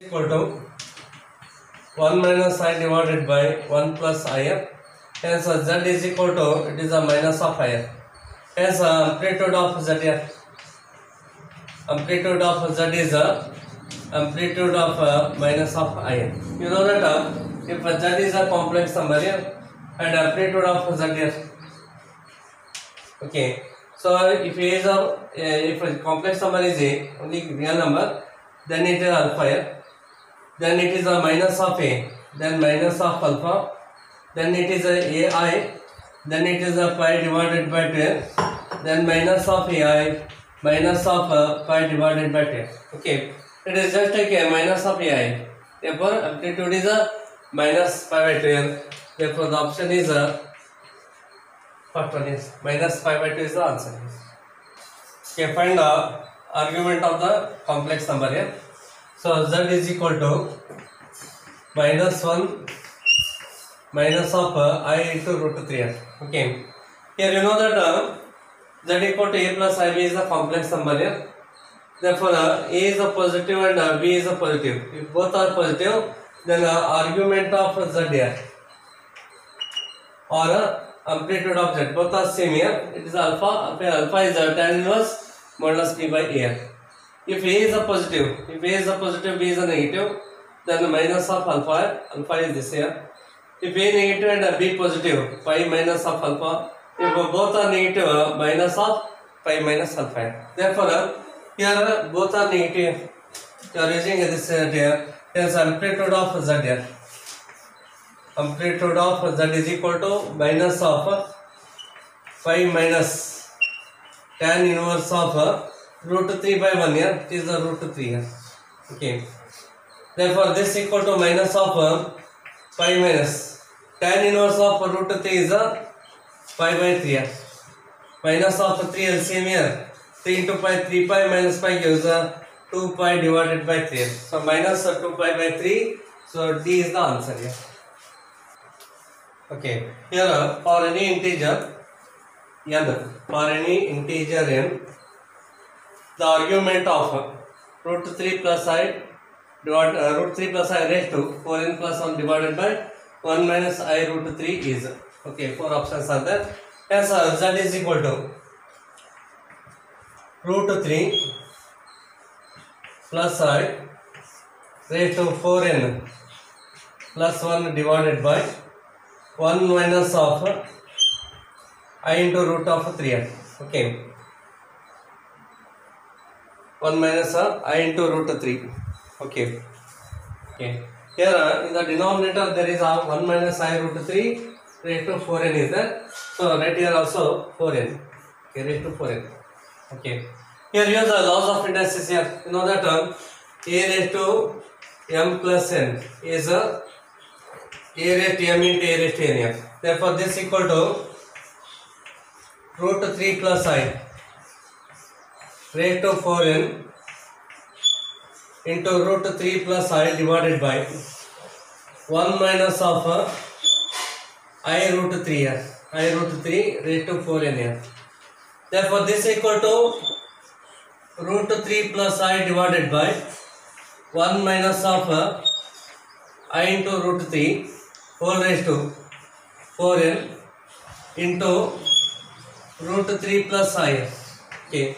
equal to 1 minus I divided by 1 plus IF. Hence Z is equal to, it is a minus of IF. Hence amplitude of ZF. Amplitude of Z is a amplitude of minus of IF. You know that if Z is a complex number here and amplitude of ZF. Okay. So if A is if a complex number is A, only real number, then it is alpha here. Then it is a minus of A, then minus of alpha, then it is a AI, then it is a pi divided by 12, then minus of AI, minus of pi divided by 12. Okay, it is just like a minus of AI. Therefore, amplitude is a minus pi by 12. Therefore, the option is a first one is minus pi by 2 is the answer. Okay, find the argument of the complex number here. So Z is equal to minus 1 minus of I into root 3. Okay. Here you know that Z equal to A plus IB is a complex number here. Therefore A is a positive and B is a positive. If both are positive, then argument of Z here or amplitude of Z both are same here. It is alpha. Alpha is tan inverse modulus P by A. If A is a positive, B is a negative, then the minus of alpha is this here. If A negative and B positive, pi minus of alpha. If both are negative, minus of pi minus alpha. Therefore, here both are negative. You are using this here. Hence amplitude of Z here. Amplitude of Z is equal to minus of pi minus tan inverse of root 3 by 1 here, it is the root 3 here. Okay. Therefore, this equal to minus of pi minus tan inverse of root 3 is a pi by 3 here. Minus of 3 LCM here. 3 into pi, 3 pi minus pi gives 2 pi divided by 3. So, minus 2 pi by 3. So, D is the answer here. Okay. Here, for any integer n, for any integer n, the argument of root 3 plus I root 3 plus I raised to 4n plus 1 divided by 1 minus I root 3 is. Okay, 4 options are there. Hence Z is equal to root 3 plus I raised to 4n plus 1 divided by 1 minus of I into root of 3n. Okay. 1 minus I into root 3. Okay. Okay. Here in the denominator there is 1 minus I root 3 raised to 4n is there. So right here also 4n. Okay, raised to 4n. Okay. Here use the laws of indices here. You know that A raised to m plus n is A raised to m into A raised to n here. Therefore this equal to root 3 plus I raised to 4n into root 3 plus I divided by 1 minus of I root 3 here. I root 3 raised to 4n here. Therefore, this equal to root 3 plus I divided by 1 minus of I into root 3 whole raised to 4n into root 3 plus I. Okay.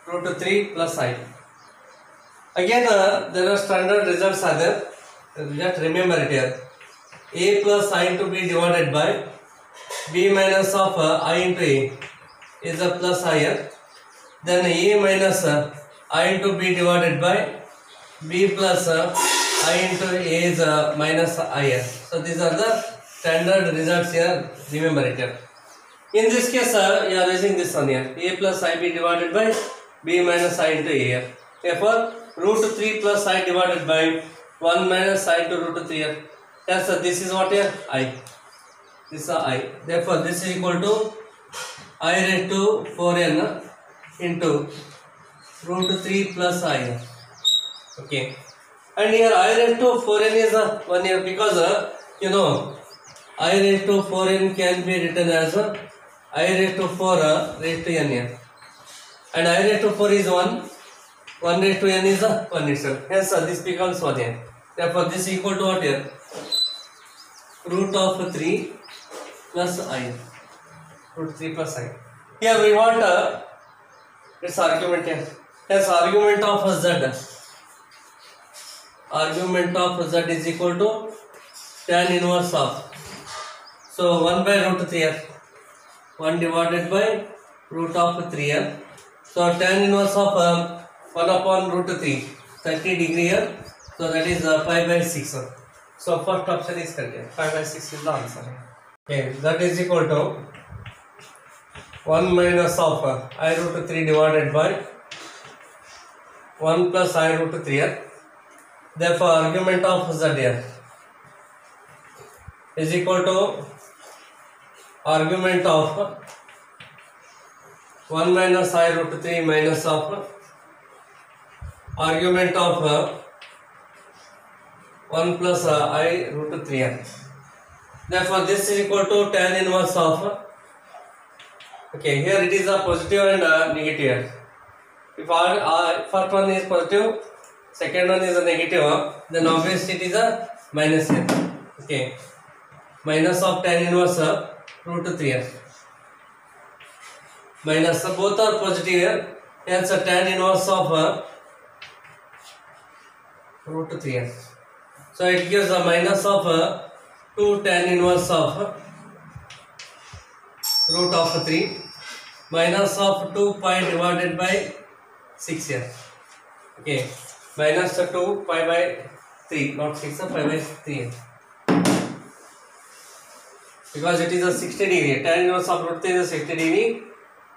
Root 3 plus I. Again, there are standard results are there. Just remember it here. A plus I into B divided by B minus of I into A is a plus I here. Then A minus I into B divided by B plus I into A is minus I here. So these are the standard results here. Remember it here. In this case, you are using this one here. A plus IB divided by B minus I into A here. Therefore, root 3 plus I divided by 1 minus I into root 3 here. Yes, this is what here? I. This is I. Therefore, this is equal to I raised to 4n into root 3 plus I. Okay. And here I raised to 4n is 1 here because you know I raised to 4n can be written as I raised to 4 raised to n here. and I raised to 4 is 1, 1 raised to n is 1 itself. Hence this becomes 1 n. Therefore this is equal to what here? Root of 3 plus I. Root 3 plus I. Here we want its argument here. Yes, argument of z. Argument of z is equal to tan inverse of. So 1 by root 3 here. 1 divided by root of 3 here. So tan inverse of 1 upon root 3, 30 degree here. So that is pi by 6. So first option is correct. Pi by 6 is the answer. Okay, that is equal to 1 minus of I root 3 divided by 1 plus I root 3 here. Therefore argument of z here is equal to argument of 1 minus I root 3 minus of argument of 1 plus I root 3. Therefore this is equal to tan inverse of, okay, here it is a positive and negative. If first one is positive, second one is a negative, then obviously it is a minus here. Okay, minus of tan inverse root 3. Minus, both are positive here, hence tan inverse of root 3. So it gives a minus of 2 tan inverse of root of 3 minus of 2 pi divided by 6 here. Okay, minus 2 pi by 3, not 6, pi by 3. Because it is a 60 degree, tan inverse of root 3 is a 60 degree,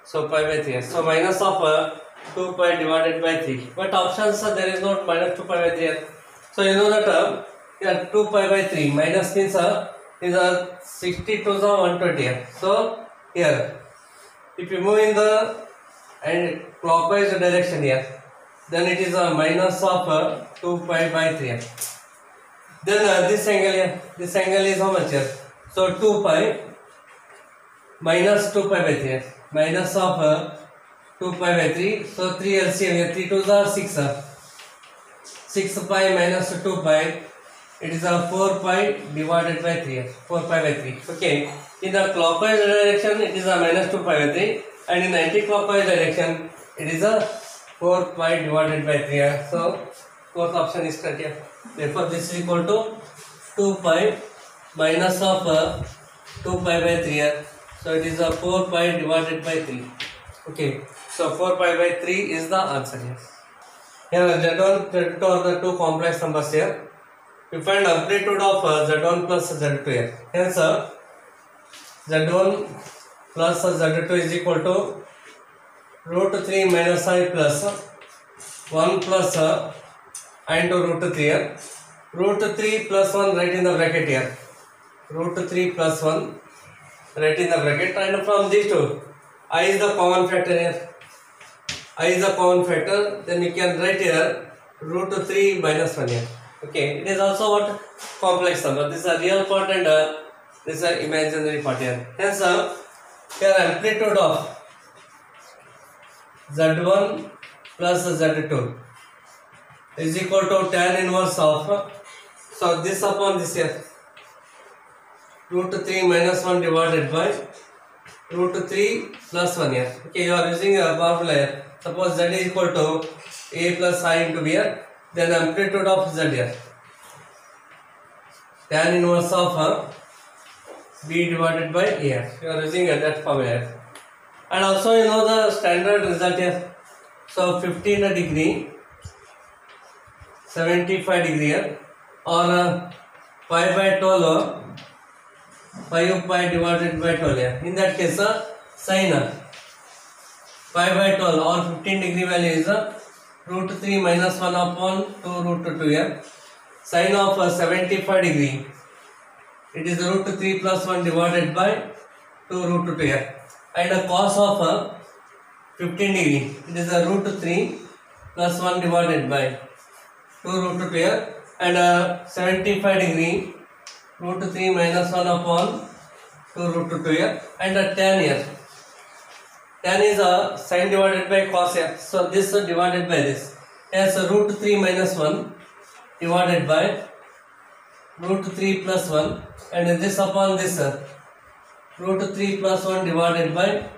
so pi by 3. So minus of 2 pi divided by 3. But options there is not minus 2 pi by 3 here. So you know that here 2 pi by 3 minus means is a 60 to the 120 here. So here if you move in the and clockwise direction here, then it is a minus of 2 pi by 3 here. Then this angle here, this angle is how much here? So 2 pi minus 2 pi by 3 here. Minus of 2 pi by 3, so 3 LCM here, 3 to the 6, 6 pi minus 2 pi, it is a 4 pi divided by 3, 4 pi by 3. Okay, in the clockwise direction it is a minus 2 pi by 3, and in the anti-clockwise direction it is a 4 pi divided by 3. So fourth option is correct here. Therefore this is equal to 2 pi minus of 2 pi by 3. So it is a 4 pi divided by 3. Okay, so 4 pi by 3 is the answer here. Here Z1, Z2 are the two complex numbers here. We find amplitude of Z1 plus Z2 here. Hence Z1 plus Z2 is equal to root 3 minus I plus 1 plus I into root 3 here. Root 3 plus 1 right in the bracket here. Root 3 plus 1 right in the bracket, and from these two I is the common factor here. I is the common factor, then you can write here root 3 minus 1 here. Okay, it is also what complex number. This is a real part and this is an imaginary part here. Hence here amplitude of Z1 plus Z2 is equal to tan inverse of, so this upon this here, root 3 minus 1 divided by root 3 plus 1 here. Okay, you are using a formula here. Suppose Z is equal to A plus I into B here, then amplitude of Z here, tan inverse of B divided by A here. You are using that formula here. And also you know the standard result here. So 15 degree, 75 degree here, or pi by 12, 5 pi divided by 12 here. In that case sin pi by 12 or 15 degree value is root 3 minus 1 upon 2 root 2 here. Sin of 75 degree, it is root 3 plus 1 divided by 2 root 2 here. And cos of 15 degree, it is root 3 plus 1 divided by 2 root 2 here. And 75 degree, root 3 minus 1 upon 2 root 2 here. And tan here, tan is sin divided by cos here. So this divided by this, as root 3 minus 1 divided by root 3 plus 1, and this upon this root 3 plus 1 divided by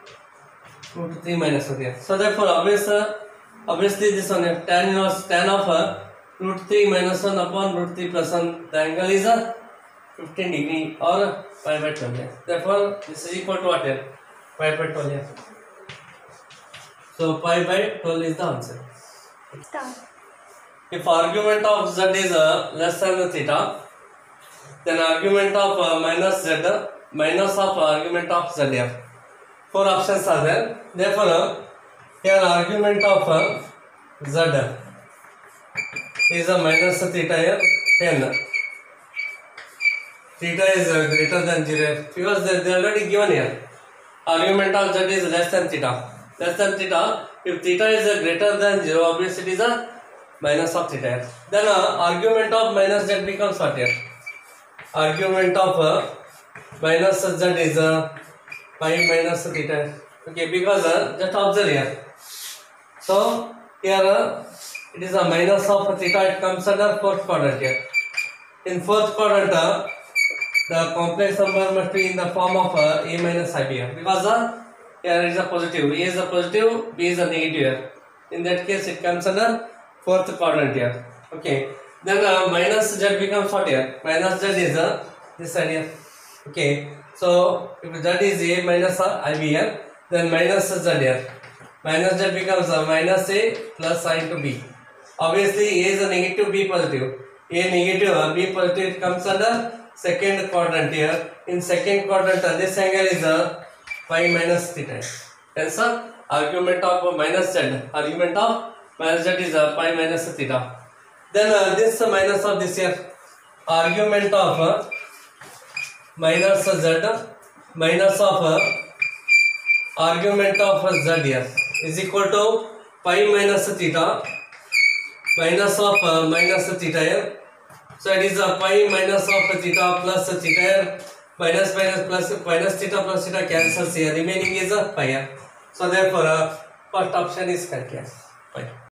root 3 minus 1 here. So therefore obviously this one tan of root 3 minus 1 upon root 3 plus 1, the angle is 15 degree or pi by 12 here. Therefore this is equal to what here? Pi by 12 here. So pi by 12 is the answer. If argument of z is less than theta, then argument of minus of argument of z here. 4 options are there. Therefore here argument of z is a minus theta here 10. Theta is greater than 0 because they already given here. Argument of z is less than theta. Less than theta. If theta is greater than 0, obviously it is a minus of theta here. Then argument of minus z becomes what here? Argument of minus z is pi minus theta. Okay, because just observe here. So here it is a minus of theta. It comes under fourth quadrant here. In fourth quadrant, the complex number must be in the form of a minus ib here, because here is a positive. A is a positive, b is a negative here. In that case, it comes under fourth quadrant here. Okay. Then minus z becomes what here? Minus z is this side here. Okay. So if z is a minus ib here, then minus z here. Minus z becomes minus a plus I into b. Obviously, a is a negative, b positive. A negative, b positive. It comes under second quadrant here. In second quadrant, this angle is pi minus theta. Hence, argument of minus z. Argument of minus z is pi minus theta. Then this minus of this here. Argument of minus z minus of argument of z here is equal to pi minus theta minus of minus theta here. So it is pi minus of theta plus theta here. Minus theta plus theta cancels here. Remaining is pi here. So therefore first option is correct here. Pi.